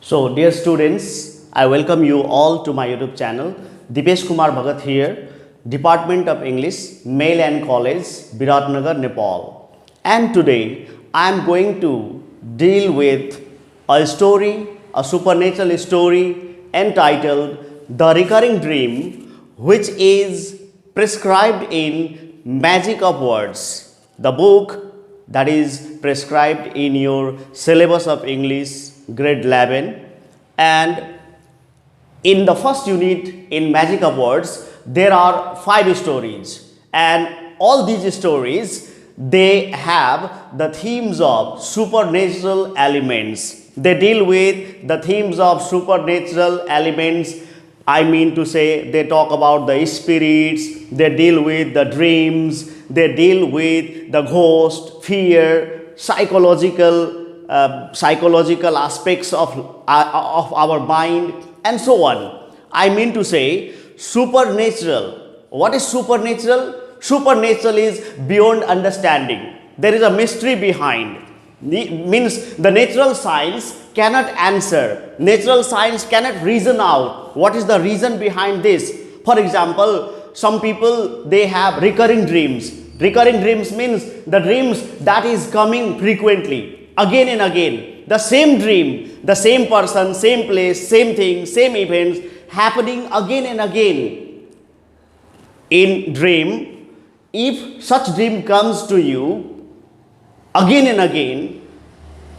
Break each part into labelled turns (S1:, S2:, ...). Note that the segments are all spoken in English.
S1: So, dear students, I welcome you all to my YouTube channel. Dipesh Bhagat here, Department of English, Male and College, Biratnagar, Nepal. And today, I am going to deal with a story, a supernatural story entitled The Recurring Dream, which is prescribed in Magic of Words, the book that is prescribed in your syllabus of English grade 11. And in the first unit in Magic of Words, there are 5 stories, and all these stories, they have the themes of supernatural elements. They deal with the themes of supernatural elements. I mean to say, they talk about the spirits, they deal with the dreams, they deal with the ghost, fear, psychological aspects of our mind, and so on. I mean to say, supernatural. What is supernatural? Supernatural is beyond understanding. There is a mystery behind. Means the natural science cannot answer. Natural science cannot reason out what is the reason behind this. For example, some people, they have recurring dreams. Recurring dreams means the dreams that is coming frequently, again and again. The same dream, the same person, same place, same thing, same events happening again and again. In dream, if such dream comes to you again and again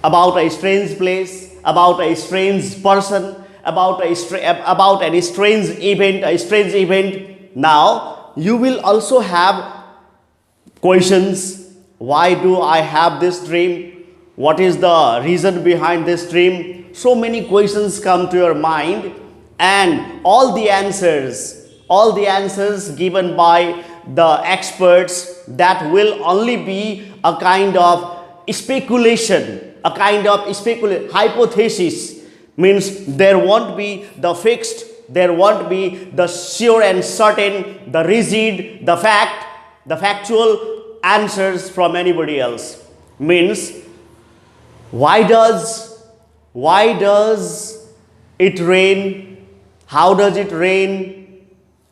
S1: about a strange place, about a strange person, about a strange event, now you will also have questions. Why do I have this dream? What is the reason behind this dream? So many questions come to your mind, and all the answers given by the experts, that will only be a kind of speculation, hypothesis. Means there won't be the fixed, there won't be the sure and certain, the rigid, the factual answers from anybody else. Means why does it rain? How does it rain?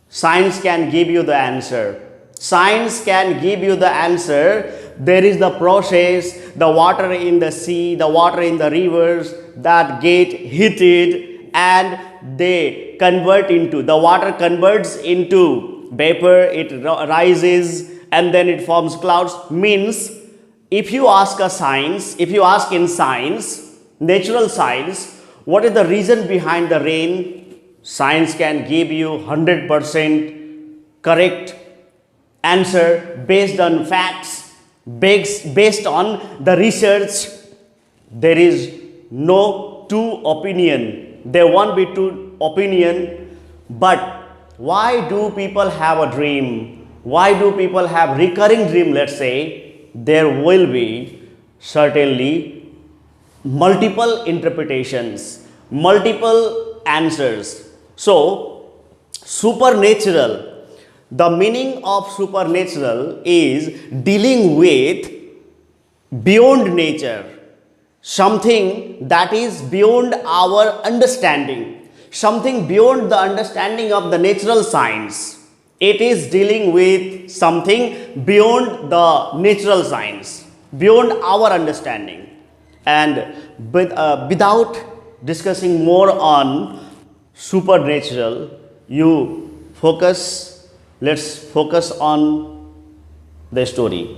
S1: Science can give you the answer. Science can give you the answer. There is the process, the water in the sea, the water in the rivers that get heated, and they convert into, the water converts into vapor, it rises, and then it forms clouds. Means if you ask in science, natural science, what is the reason behind the rain? Science can give you 100% correct answer based on facts, based on the research. There is no two opinion. There won't be two opinion. But why do people have a dream? Why do people have recurring dream? Let's say there will be certainly multiple interpretations, multiple answers. So, supernatural, the meaning of supernatural is dealing with beyond nature, something that is beyond our understanding, something beyond the understanding of the natural science. It is dealing with something beyond the natural science, beyond our understanding. And without discussing more on supernatural, let's focus on the story.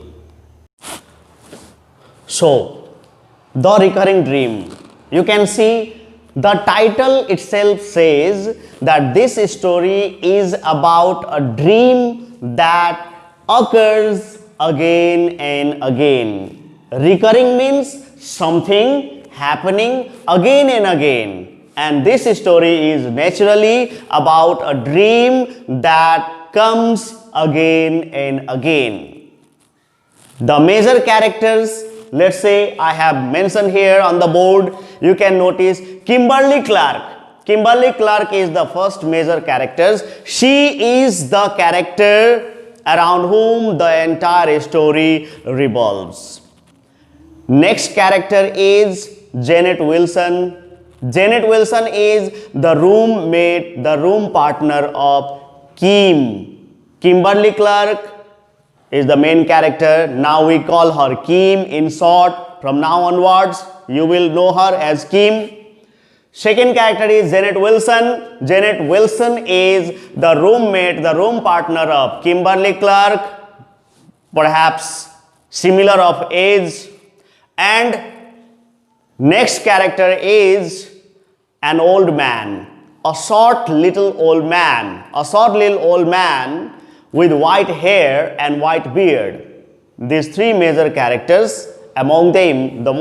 S1: So, the recurring dream, you can see the title itself says that this story is about a dream that occurs again and again. Recurring means something happening again and again. And this story is naturally about a dream that comes again and again. The major characters, let's say I have mentioned here on the board, you can notice Kimberly Clark. Kimberly Clark is the first major character. She is the character around whom the entire story revolves. Next character is Janet Wilson. Janet Wilson is the roommate, the room partner of Kim. Kimberly Clark is the main character. Now we call her Kim in short. From now onwards, you will know her as Kim. Second character is Janet Wilson. Janet Wilson is the roommate, the room partner of Kimberly Clark, perhaps similar of age. And next character is an old man, a short little old man, with white hair and white beard. These three major characters. Among them, the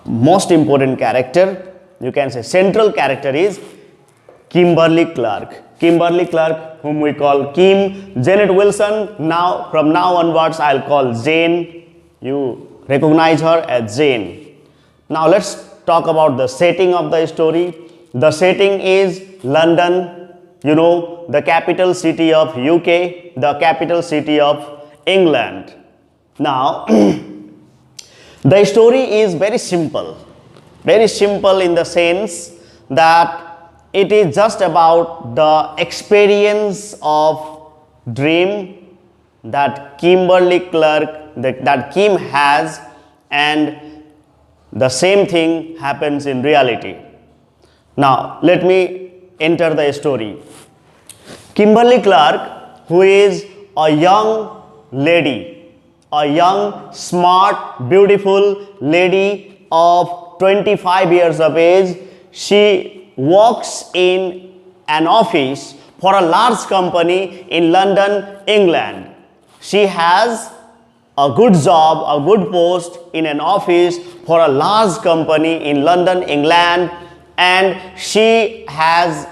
S1: most important character, you can say central character, is Kimberly Clark. Kimberly Clark, whom we call Kim. Janet Wilson, now from now onwards I'll call Jane. You recognize her as Jane. Now let's talk about the setting of the story. The setting is London, you know, the capital city of UK, the capital city of England. Now, the story is very simple in the sense that it is just about the experience of dream that Kimberly Clark, that Kim has, and the same thing happens in reality. Now, let me enter the story. Kimberly Clark, who is a young lady, a young, smart, beautiful lady of 25 years of age, she works in an office for a large company in London, England. She has a good job, a good post in an office for a large company in London, England, and she has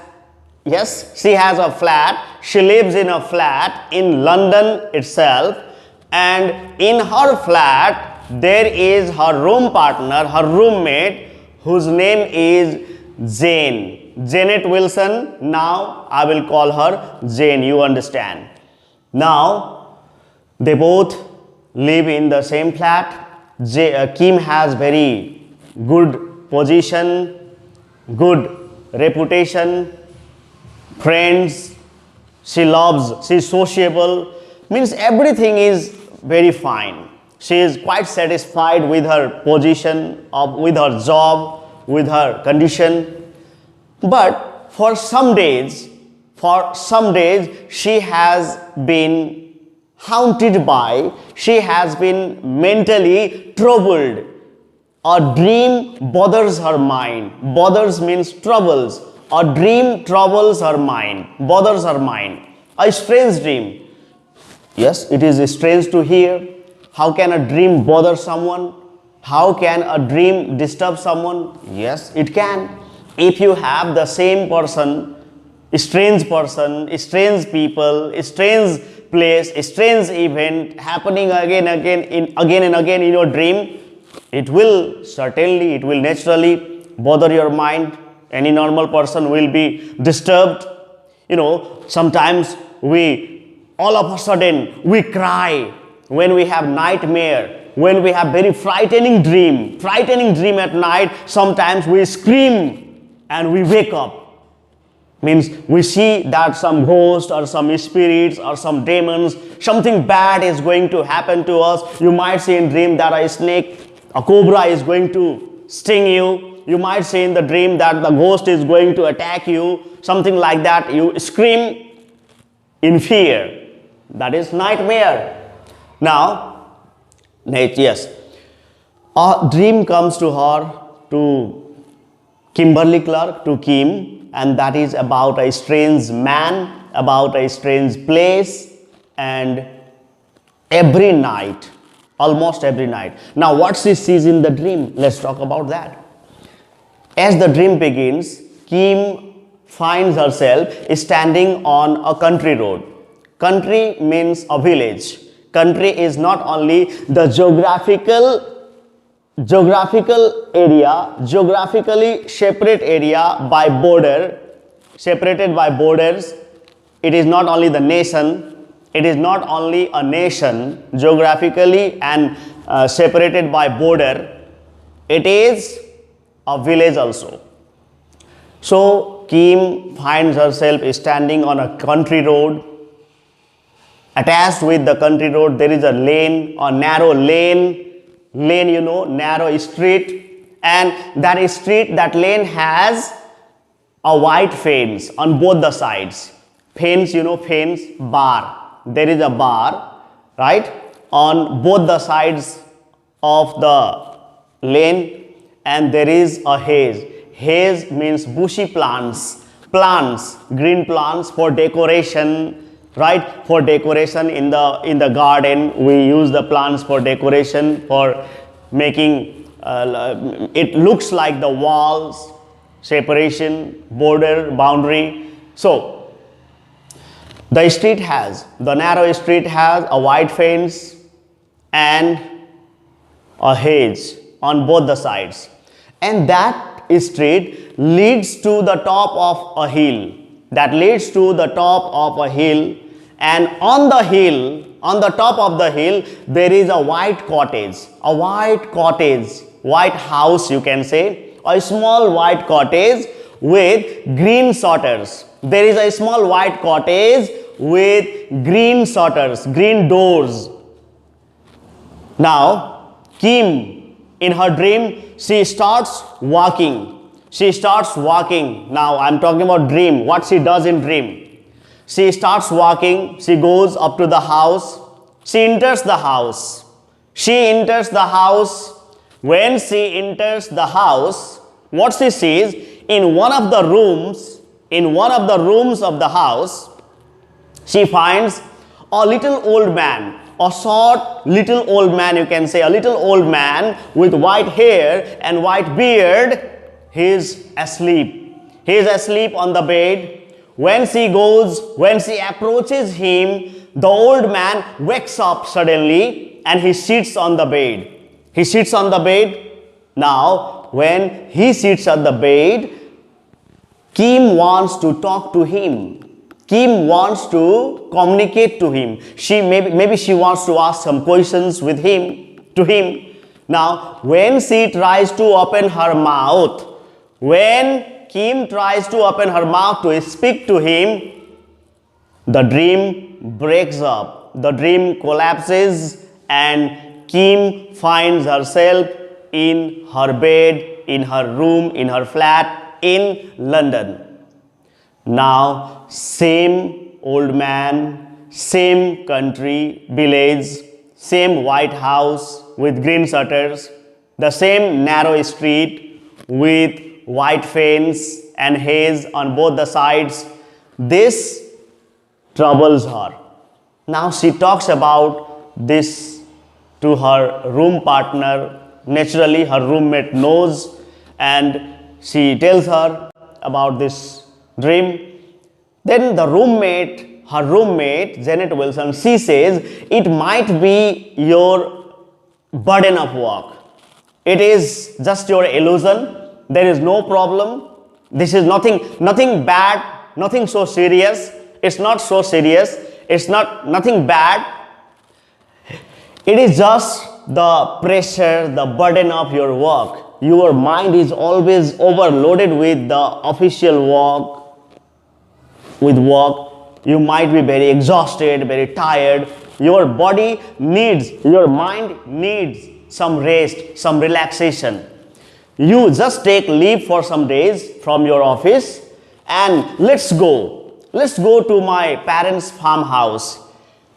S1: a flat. She lives in a flat in London itself, and in her flat there is her room partner, her roommate, whose name is Jane. Janet Wilson. Now I will call her Jane, you understand. Now they both live in the same flat. Kim has very good position, good reputation, friends, she's sociable, means everything is very fine. She is quite satisfied with her position, with her job, with her condition. But for some days she has been haunted by, she has been mentally troubled. A dream bothers her mind. Bothers means troubles. A dream troubles her mind, bothers her mind. A strange dream. Yes, it is strange to hear. How can a dream bother someone? How can a dream disturb someone? Yes, it can. If you have the same person, strange people, strange place, strange event happening again and again in your dream, it will naturally bother your mind. Any normal person will be disturbed. You know, sometimes all of a sudden we cry when we have nightmare, when we have very frightening dream at night. Sometimes we scream and we wake up. Means we see that some ghost or some spirits or some demons, something bad is going to happen to us. You might see in dream that a snake, a cobra is going to sting you. You might see in the dream that the ghost is going to attack you, something like that. You scream in fear. That is nightmare. Now, yes, a dream comes to her, to Kimberly Clark, to Kim, and that is about a strange man, about a strange place, and every night, almost every night. Now, what she sees in the dream? Let's talk about that. As the dream begins, Kim finds herself standing on a country road. Country means a village. Country is not only the geographically separate area by border, separated by borders. It is not only the nation, it is not only a nation geographically and separated by border. It is a village also. So Kim finds herself standing on a country road. Attached with the country road, there is a lane, a narrow lane, you know, narrow street, and that street, that lane has a white fence on both the sides. Fence, you know, fence, bar. There is a bar, right, on both the sides of the lane, and there is a haze. Haze means bushy plants, green plants for decoration, right? For decoration in the garden, we use the plants for decoration, for making it looks like the walls, separation, border, boundary. So the narrow street has a white fence and a hedge on both the sides, and that street leads to the top of a hill. And on the top of the hill, there is a white house, you can say, a small white cottage with green shutters. There is a small white cottage with green shutters, green doors. Now, Kim, in her dream, she starts walking. Now, I'm talking about dream, what she does in dream. She starts walking, she goes up to the house, she enters the house. When she enters the house, what she sees, in one of the rooms of the house, she finds a little old man, a short little old man, you can say, a little old man with white hair and white beard. He is asleep on the bed. When she approaches him, the old man wakes up suddenly and he sits on the bed. Now, when he sits on the bed, Kim wants to talk to him. Kim wants to communicate to him. Maybe she wants to ask some questions to him. Now, when she tries to open her mouth, when Kim tries to open her mouth to speak to him, the dream breaks up. The dream collapses and Kim finds herself in her bed, in her room, in her flat in London. Now, same old man, same country, village, same white house with green shutters, the same narrow street with white fence and haze on both the sides. This troubles her. Now she talks about this to her room partner. Naturally, her roommate knows, and she tells her about this dream. Then her roommate, Janet Wilson, she says, it might be your burden of work. It is just your illusion. There is no problem. This is nothing bad, nothing so serious. It's not so serious. It's nothing bad. It is just the pressure, the burden of your work. Your mind is always overloaded with the official work. You might be very exhausted, very tired. Your mind needs some rest, some relaxation. You just take leave for some days from your office and let's go to my parents' farmhouse.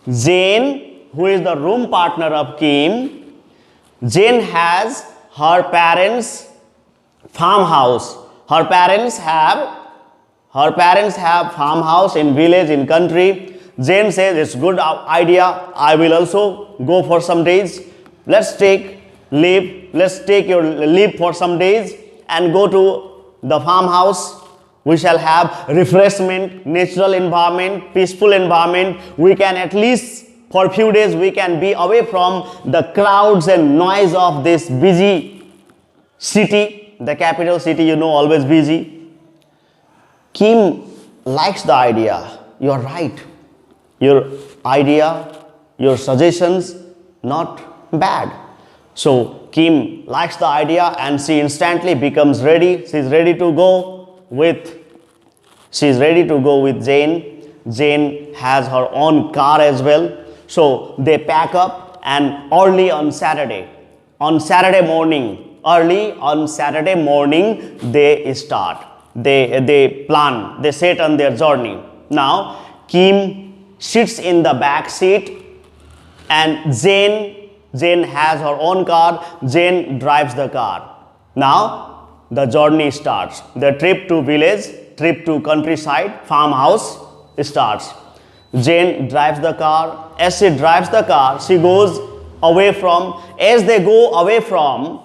S1: Jane, who is the room partner of Kim, Jane has her parents' farmhouse. Her parents have farmhouse in village, in country. Jane says, it's good idea. I will also go for some days. Let's take leave. Let's take your leave for some days and go to the farmhouse. We shall have refreshment, natural environment, peaceful environment. We can at least for a few days we can be away from the crowds and noise of this busy city. The capital city, always busy. Kim likes the idea. You are right. Your idea, your suggestions, not bad. So Kim likes the idea and she instantly becomes ready. She's ready to go with Jane. Jane has her own car as well. So they pack up and early on Saturday morning, they start. They plan, they set on their journey. Now Kim sits in the back seat and Jane has her own car. Jane drives the car. Now the journey starts. The trip to village, trip to countryside, farmhouse starts. Jane drives the car. As she drives the car, she goes away from, as they go away from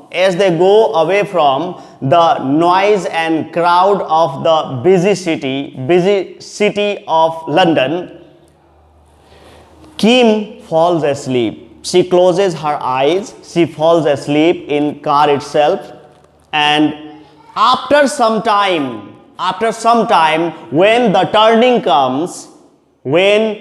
S1: the noise and crowd of the busy city of London, Kim falls asleep. She closes her eyes, she falls asleep in car itself, and after some time, when the turning comes, when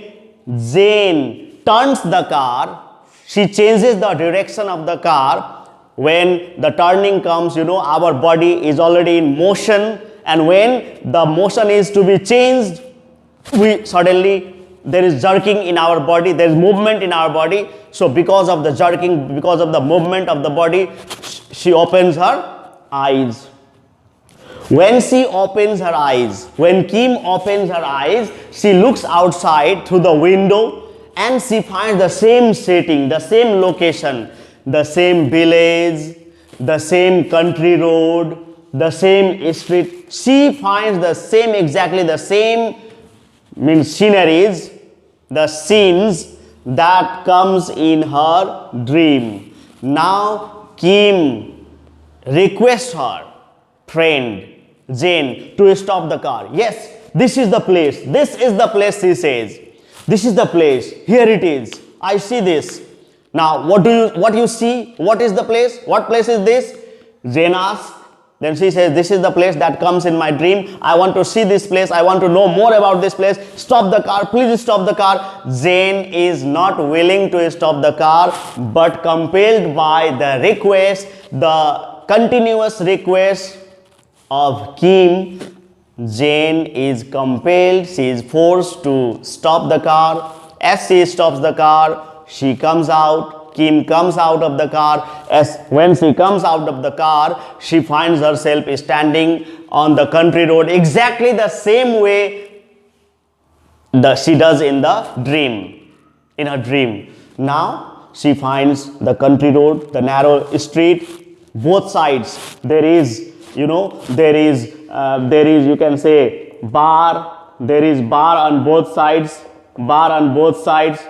S1: Jane turns the car, she changes the direction of the car. When the turning comes, our body is already in motion, and when the motion is to be changed, there is jerking in our body, there is movement in our body. So because of the jerking, because of the movement of the body, she opens her eyes. When Kim opens her eyes, she looks outside through the window and she finds the same setting, the same location, the same village, the same country road, the same street. She finds exactly the same sceneries, the scenes that comes in her dream. Now Kim requests her friend Jane to stop the car. Yes, this is the place, she says. This is the place, here it is, I see this. Now what you see? What is the place? What place is this? Jane asks. Then she says, this is the place that comes in my dream. I want to see this place. I want to know more about this place. Stop the car. Please stop the car. Jane is not willing to stop the car, but compelled by the request, the continuous request of Kim, Jane is compelled, she is forced to stop the car. As she stops the car, she comes out. Kim comes out of the car. When she comes out of the car, she finds herself standing on the country road exactly the same way she does in her dream. Now she finds the country road, the narrow street. Both sides there is, you can say bar. There is bar on both sides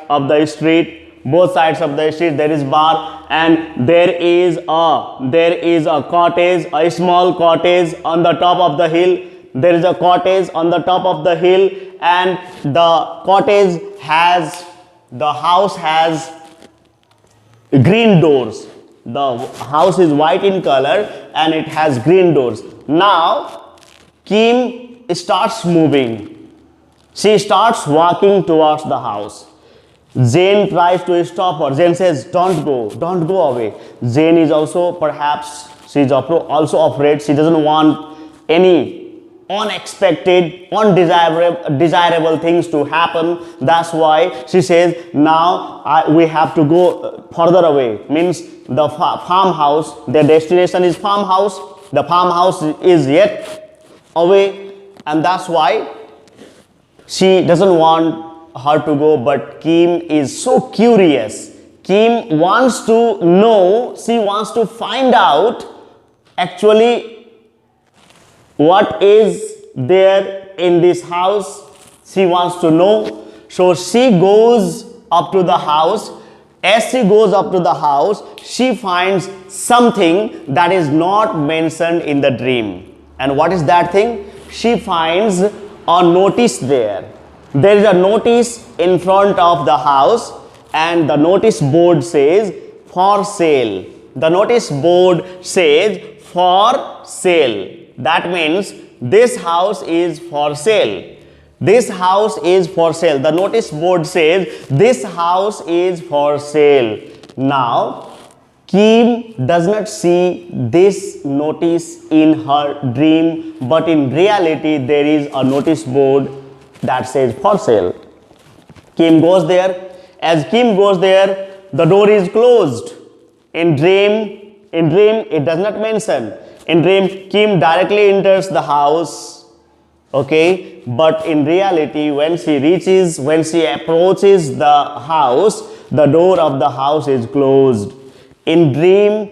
S1: of the street. Both sides of the street there is bar, and there is a cottage, a small cottage on the top of the hill. There is a cottage on the top of the hill, and the house has green doors. The house is white in color and it has green doors. Now Kim starts moving. She starts walking towards the house. Jane tries to stop her. Jane says, don't go away. Jane is also, perhaps she's also afraid. She doesn't want any unexpected, undesirable things to happen. That's why she says, now we have to go further away. Means the farmhouse, their destination is farmhouse. The farmhouse is yet away, and that's why she doesn't want her to go. But Kim is so curious. Kim wants to know, she wants to find out actually what is there in this house. She wants to know. So she goes up to the house. As she goes up to the house, she finds something that is not mentioned in the dream. And what is that thing? She finds a notice there. There is a notice in front of the house, and the notice board says for sale. The notice board says for sale. That means this house is for sale. This house is for sale. The notice board says this house is for sale. Now Kim does not see this notice in her dream, but in reality there is a notice board that says for sale. Kim goes there. As Kim goes there, the door is closed. In dream it does not mention. In dream, Kim directly enters the house. Okay, but in reality, when she approaches the house, the door of the house is closed. In dream,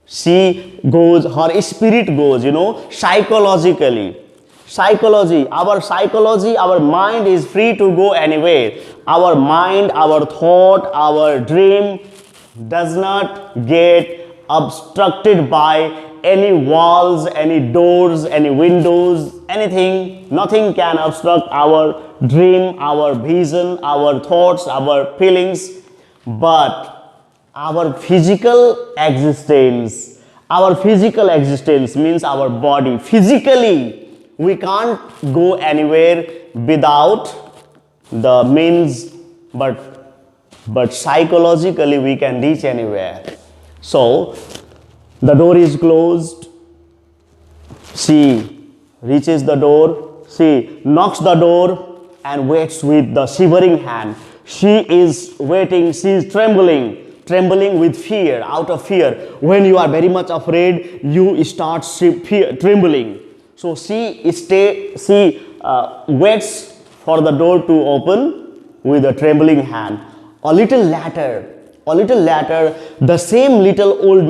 S1: her spirit goes, psychologically. Our mind is free to go anywhere. Our mind, our thought, our dream does not get obstructed by any walls, any doors, any windows, anything. Nothing can obstruct our dream, our vision, our thoughts, our feelings. But our physical existence means our body. Physically, we can't go anywhere without the means, but psychologically we can reach anywhere. So the door is closed. She reaches the door. She knocks the door and waits with the shivering hand. She is waiting. She is trembling with fear, out of fear. When you are very much afraid, you start trembling. So she waits for the door to open with a trembling hand. A little later, the same little old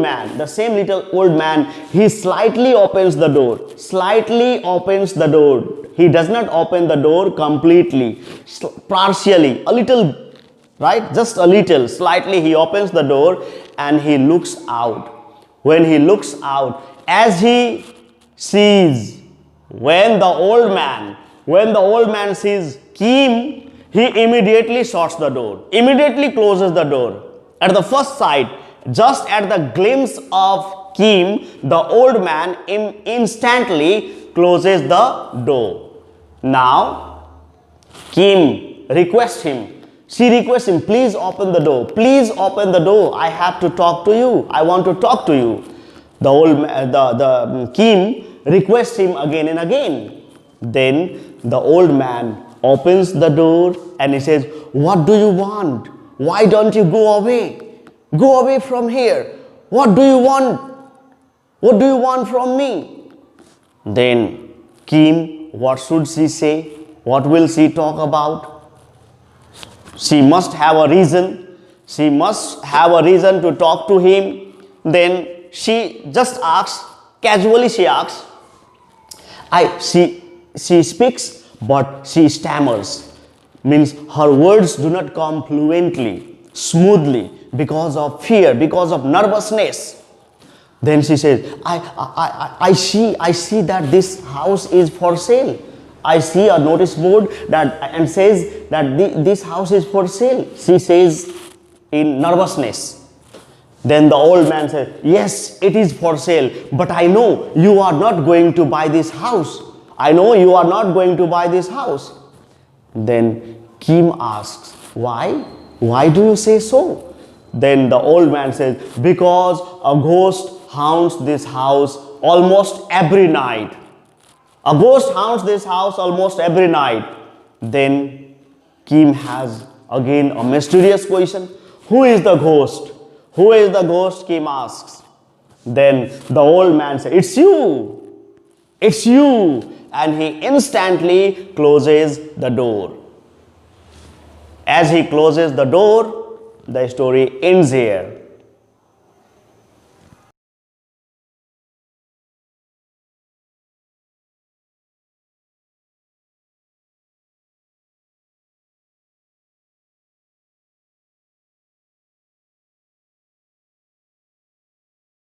S1: man, he slightly opens the door. He does not open the door completely, partially, a little, right? Just a little, slightly he opens the door and he looks out. When he looks out, as he sees, when the old man sees Kim, he immediately shuts the door, immediately closes the door. At the first sight, just at the glimpse of Kim, the old man instantly closes the door. Now, Kim requests him. She requests him, please open the door. Please open the door. I have to talk to you. I want to talk to you. The Kim requests him again and again. Then the old man opens the door and he says, what do you want? Why don't you go away? Go away from here. What do you want? What do you want from me? Then Kim, what should she say? What will she talk about? She must have a reason. She must have a reason to talk to him. Then she just asks, casually she asks, she speaks, but she stammers. Means her words do not come fluently, smoothly, because of fear, because of nervousness. Then she says, I see that this house is for sale. I see a notice board and says that this house is for sale. She says in nervousness. Then the old man says, yes, it is for sale, but I know you are not going to buy this house. I know you are not going to buy this house. Then Kim asks, why? Why do you say so? Then the old man says, because a ghost haunts this house almost every night. A ghost haunts this house almost every night. Then Kim has again a mysterious question. Who is the ghost? Who is the ghost? Kim asks. Then the old man says, it's you. It's you. And he instantly closes the door. As he closes the door, the story ends here.